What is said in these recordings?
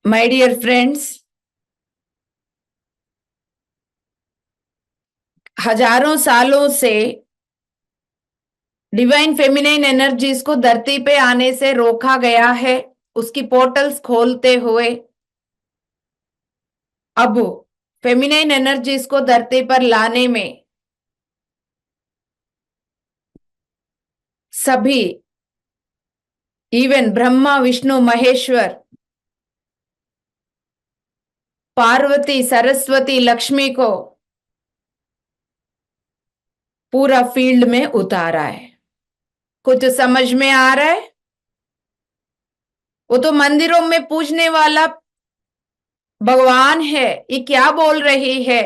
My dear friends, हजारों सालों से डिवाइन फेमिनाइन एनर्जीज को धरती पे आने से रोका गया है। उसकी पोर्टल्स खोलते हुए अब फेमिनाइन एनर्जीज को धरती पर लाने में सभी, इवन ब्रह्मा विष्णु महेश्वर, पार्वती सरस्वती लक्ष्मी को पूरा फील्ड में उतारा है। कुछ समझ में आ रहा है? वो तो मंदिरों में पूजने वाला भगवान है, ये क्या बोल रही है?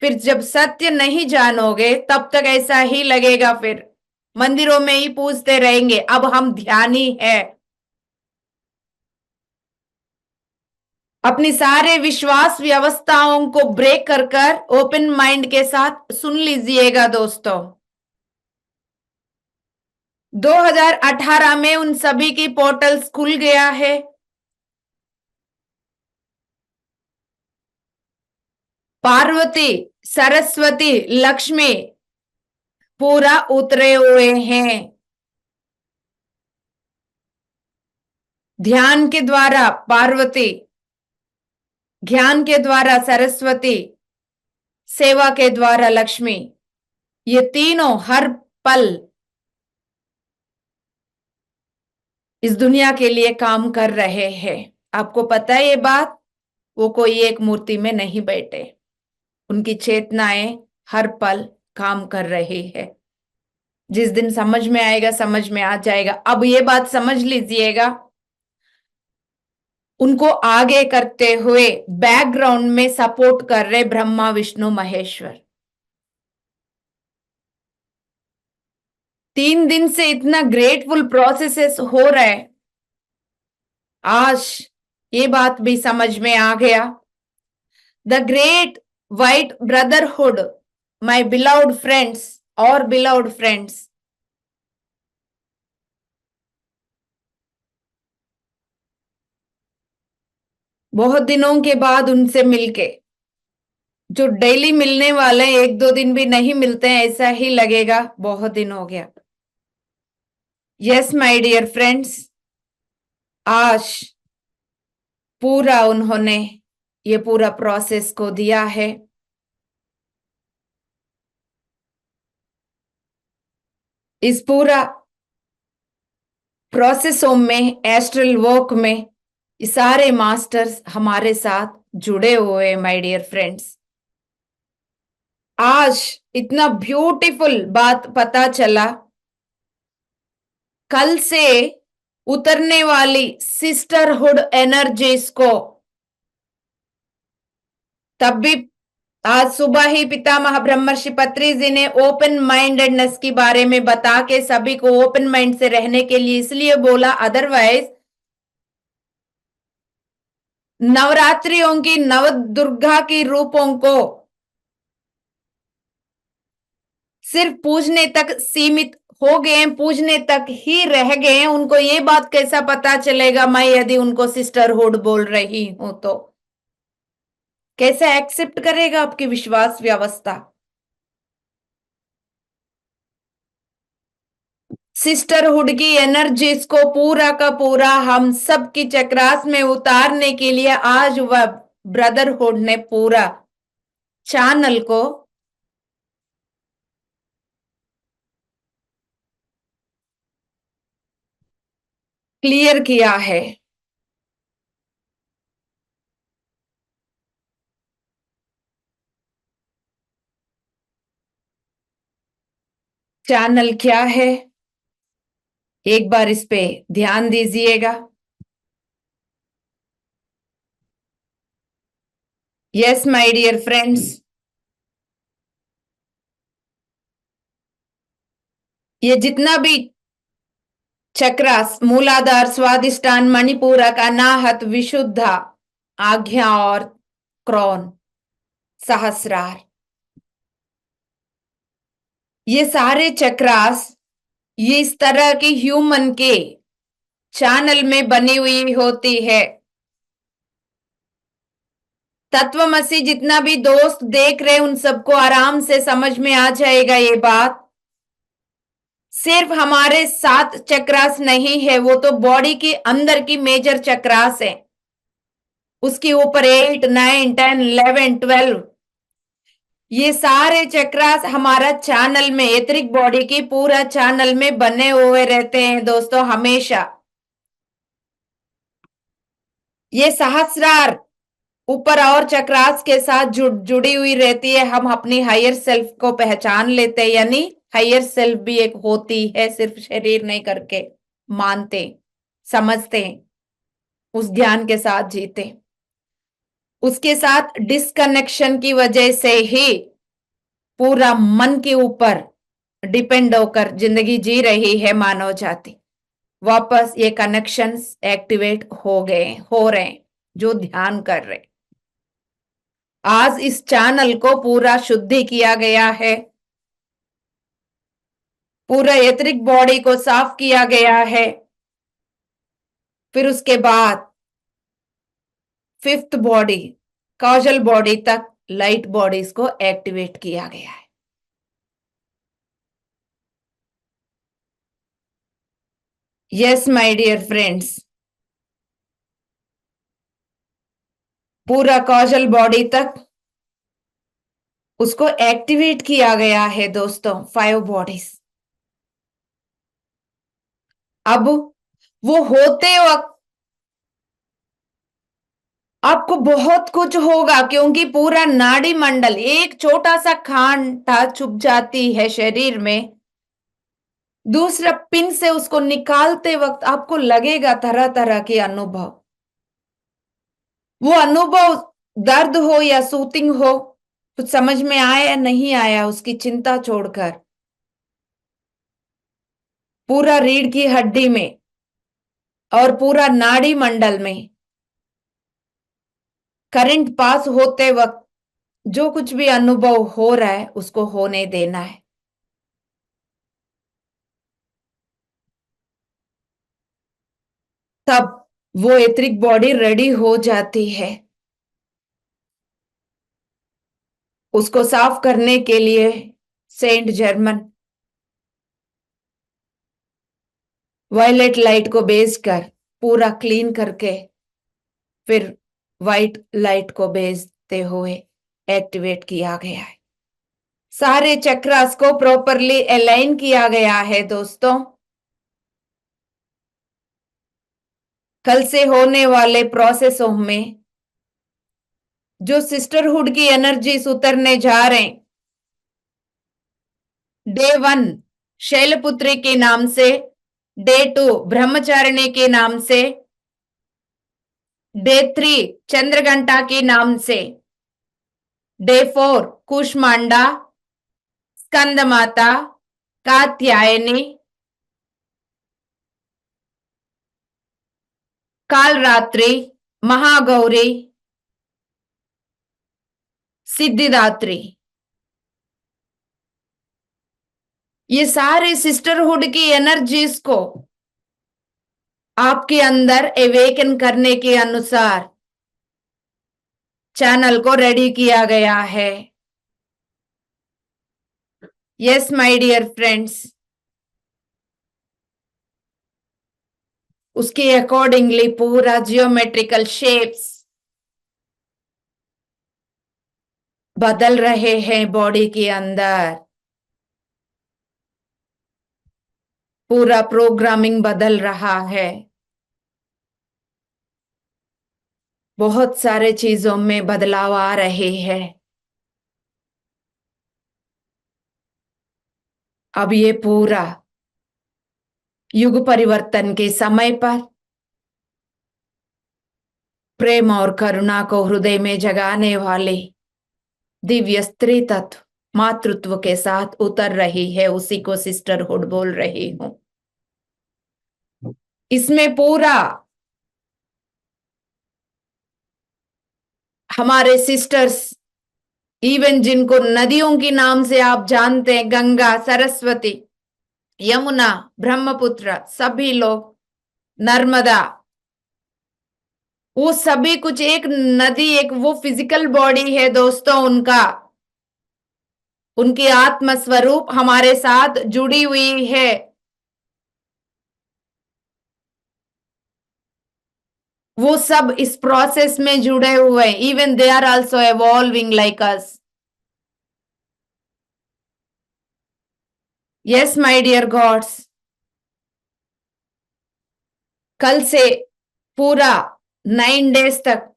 फिर जब सत्य नहीं जानोगे तब तक ऐसा ही लगेगा, फिर मंदिरों में ही पूजते रहेंगे। अब हम ध्यानी है। अपनी सारे विश्वास व्यवस्थाओं को ब्रेक कर कर ओपन माइंड के साथ सुन लीजिएगा दोस्तों। 2018 में उन सभी की पोर्टल्स खुल गया है। पार्वती सरस्वती लक्ष्मी पूरा उतरे हुए हैं। ध्यान के द्वारा पार्वती, ज्ञान के द्वारा सरस्वती, सेवा के द्वारा लक्ष्मी, ये तीनों हर पल इस दुनिया के लिए काम कर रहे हैं। आपको पता है ये बात? वो कोई एक मूर्ति में नहीं बैठे, उनकी चेतनाएं हर पल काम कर रही है। जिस दिन समझ में आएगा, समझ में आ जाएगा। अब ये बात समझ लीजिएगा, उनको आगे करते हुए बैकग्राउंड में सपोर्ट कर रहे ब्रह्मा विष्णु महेश्वर। 3 दिन से इतना ग्रेटफुल प्रोसेसेस हो रहा है। आज ये बात भी समझ में आ गया। The great white brotherhood, my beloved friends और बिलाउड फ्रेंड्स, बहुत दिनों के बाद उनसे मिलके, जो डेली मिलने वाले 1-2 दिन भी नहीं मिलते हैं, ऐसा ही लगेगा बहुत दिन हो गया। यस माय डियर फ्रेंड्स, आज पूरा उन्होंने ये पूरा प्रोसेस को दिया है। इस पूरा प्रोसेसों में, एस्ट्रल वर्क में, ये सारे मास्टर्स हमारे साथ जुड़े हुए हैं माय डियर फ्रेंड्स। आज इतना ब्यूटीफुल बात पता चला, कल से उतरने वाली सिस्टरहुड एनर्जीज को, तब भी आज सुबह ही पितामह ब्रह्मर्षि पत्री जी ने ओपन माइंडेडनेस के बारे में बता के सभी को ओपन माइंड से रहने के लिए इसलिए बोला, अदरवाइज नवरात्रियों की नव दुर्गा की रूपों को सिर्फ पूजने तक सीमित हो गए, पूजने तक ही रह गए। उनको ये बात कैसा पता चलेगा मैं यदि उनको सिस्टरहुड बोल रही हूं तो? कैसे एक्सेप्ट करेगा आपकी विश्वास व्यवस्था? सिस्टरहुड की एनर्जीज को पूरा का पूरा हम सब की चक्रास में उतारने के लिए आज वह ब्रदरहुड ने पूरा चैनल को क्लियर किया है। चैनल क्या है? एक बार इस पे ध्यान दीजिएगा। यस माय डियर फ्रेंड्स, ये जितना भी चक्रास, मूलाधार, स्वादिष्टान, मणिपूरक, अनाहत, विशुद्धा, आज्ञा और क्रोन, सहस्रार, ये सारे चक्रास ये इस तरह की ह्यूमन के चैनल में बनी हुई होती है। तत्वमसी जितना भी दोस्त देख रहे उन सबको आराम से समझ में आ जाएगा ये बात। सिर्फ हमारे 7 चक्रास नहीं है, वो तो बॉडी के अंदर की मेजर चक्रास है। उसके ऊपर 8, 9, 10, 11, 12 ये सारे चक्रास हमारा चैनल में, एथरिक बॉडी की पूरा चैनल में बने हुए रहते हैं दोस्तों हमेशा। ये सहस्रार ऊपर और चक्रास के साथ जुड़ी हुई रहती है। हम अपनी हायर सेल्फ को पहचान लेते हैं, यानी हायर सेल्फ भी एक होती है, सिर्फ शरीर नहीं करके मानते, समझते, उस ध्यान के साथ जीते। उसके साथ डिस्कनेक्शन की वजह से ही पूरा मन के ऊपर डिपेंड होकर जिंदगी जी रही है मानव जाति। वापस ये कनेक्शंस एक्टिवेट हो रहे हैं जो ध्यान कर रहे। आज इस चैनल को पूरा शुद्धि किया गया है, पूरा एथरिक बॉडी को साफ किया गया है। फिर उसके बाद 5th बॉडी, कॉजल बॉडी तक लाइट बॉडीज को एक्टिवेट किया गया है। यस माय डियर फ्रेंड्स, पूरा कॉजल बॉडी तक उसको एक्टिवेट किया गया है दोस्तों, 5 बॉडीज। अब वो होते वक्त आपको बहुत कुछ होगा, क्योंकि पूरा नाड़ी मंडल, एक छोटा सा कांटा चुभ जाती है शरीर में, दूसरा पिन से उसको निकालते वक्त आपको लगेगा तरह तरह के अनुभव। वो अनुभव दर्द हो या सूतिंग हो, कुछ समझ में आया या नहीं आया उसकी चिंता छोड़कर, पूरा रीढ़ की हड्डी में और पूरा नाड़ी मंडल में करंट पास होते वक्त जो कुछ भी अनुभव हो रहा है उसको होने देना है। तब वो एथरिक बॉडी रेडी हो जाती है। उसको साफ करने के लिए सेंट जर्मन वायलेट लाइट को बेच कर पूरा क्लीन करके फिर व्हाइट लाइट को भेजते हुए एक्टिवेट किया गया है। सारे चक्रास को प्रॉपरली अलाइन किया गया है दोस्तों। कल से होने वाले प्रोसेसों में जो सिस्टरहुड की एनर्जीज उतरने जा रहे हैं, डे 1 शैलपुत्री के नाम से, डे 2 ब्रह्मचारिणी के नाम से, डे 3 चंद्रघंटा के नाम से, डे 4 कुष्मांडा, स्कंद माता, कात्यायनी, कालरात्रि, महागौरी, सिद्धिदात्री, ये सारे सिस्टरहुड की एनर्जीज को आपके अंदर एवेकन करने के अनुसार चैनल को रेडी किया गया है। यस माय डियर फ्रेंड्स, उसके अकॉर्डिंगली पूरा जियोमेट्रिकल शेप्स बदल रहे हैं बॉडी के अंदर, पूरा प्रोग्रामिंग बदल रहा है। बहुत सारे चीजों में बदलाव आ रहे हैं। अब ये पूरा युग परिवर्तन के समय पर प्रेम और करुणा को हृदय में जगाने वाले दिव्य स्त्री तत्व मातृत्व के साथ उतर रही है, उसी को सिस्टरहुड बोल रही हूं। इसमें पूरा हमारे सिस्टर्स, इवन जिनको नदियों के नाम से आप जानते हैं, गंगा, सरस्वती, यमुना, ब्रह्मपुत्र, सभी लोग, नर्मदा, वो सभी कुछ एक नदी, एक वो फिजिकल बॉडी है दोस्तों उनका, उनकी आत्म स्वरूप हमारे साथ जुड़ी हुई है। वो सब इस प्रोसेस में जुड़े हुए हैं। Even they are also evolving like us. Yes my dear gods, कल से पूरा 9 days तक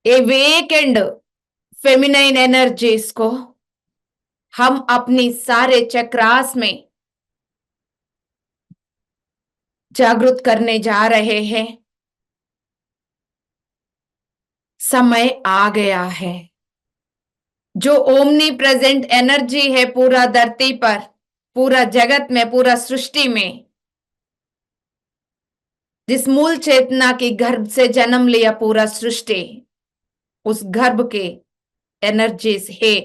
ए वीकेंड फेमिनाइन एनर्जीज को हम अपनी सारे चक्रास में जागृत करने जा रहे हैं। समय आ गया है। जो ओमनी प्रेजेंट एनर्जी है पूरा धरती पर, पूरा जगत में, पूरा सृष्टि में, जिस मूल चेतना की गर्भ से जन्म लिया पूरा सृष्टि, उस गर्भ के एनर्जीज है।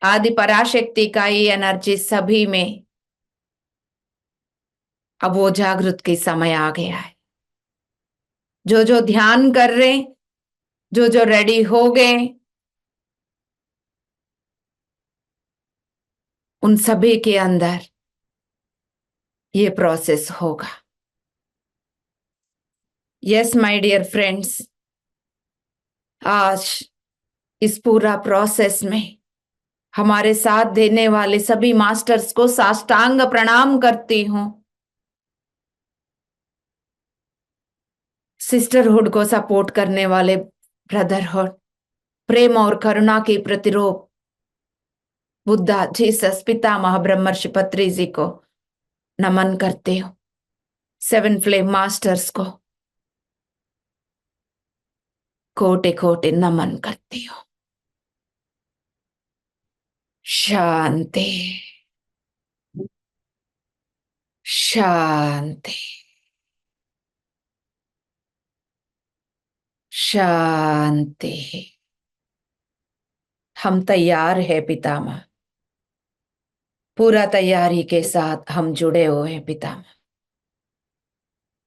आदि पराशक्ति का ये एनर्जी सभी में। अब वो जागृत के समय आ गया है। जो जो ध्यान कर रहे, जो जो रेडी हो गए, उन सभी के अंदर ये प्रोसेस होगा। यस माय डियर फ्रेंड्स, आज इस पूरा प्रोसेस में हमारे साथ देने वाले सभी मास्टर्स को साष्टांग प्रणाम करती हूं। सिस्टरहुड को सपोर्ट करने वाले ब्रदरहुड, प्रेम और करुणा की प्रतिरूप बुद्धा, जीसस, पितामह ब्रह्मर्षि पत्री जी को नमन करती हूँ। 7 फ्लेम मास्टर्स को कोटि कोटि नमन करती हूँ। शांति, शांति, शांति। हम तैयार है पितामह, पूरा तैयारी के साथ हम जुड़े हुए हैं पितामह।